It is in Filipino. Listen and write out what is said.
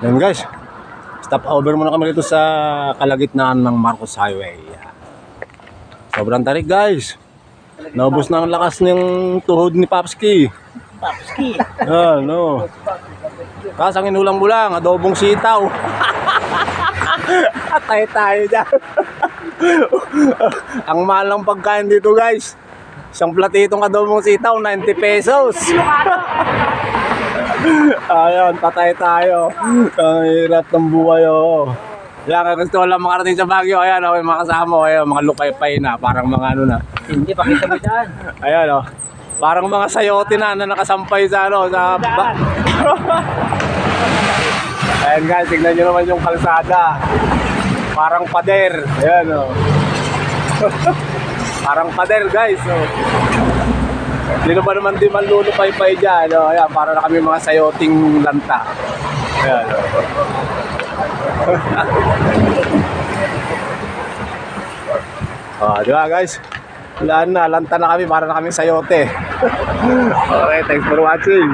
Yan guys, stop over muna kami dito sa kalagitnaan ng Marcos Highway. Sobrang tarik guys. Naubos na ang lakas ng tuhod ni Papski. Papski. No. Tapos ang inulang mo lang, adobong sitaw. Atay tayo dyan. Ang mahal ng pagkain dito guys. Isang platitong adobong sitaw, 90 pesos. Ayun, patay tayo. Ang hirap ng buhay, oh. Yan, gusto ko lang makarating sa Baguio. Ayan, oh, yung mga kasama, ayan, mga lupay-pay na. Parang mga ano na. Hindi, pakita mo dyan. Ayan, oh. Parang mga sayote na nakasampay sa ano, sa... Ayan guys, tignan nyo naman yung kalsada. Parang pader. Ayan, oh. Parang pader, guys, oh. Hindi ba naman di manlulupay-pay dyan, oh. Ayan, para na kami mga sayoting lanta. Ayan, oh. Oh, di ba guys? Wala na, lanta na kami, para na kami sayote. Okay, thanks for watching.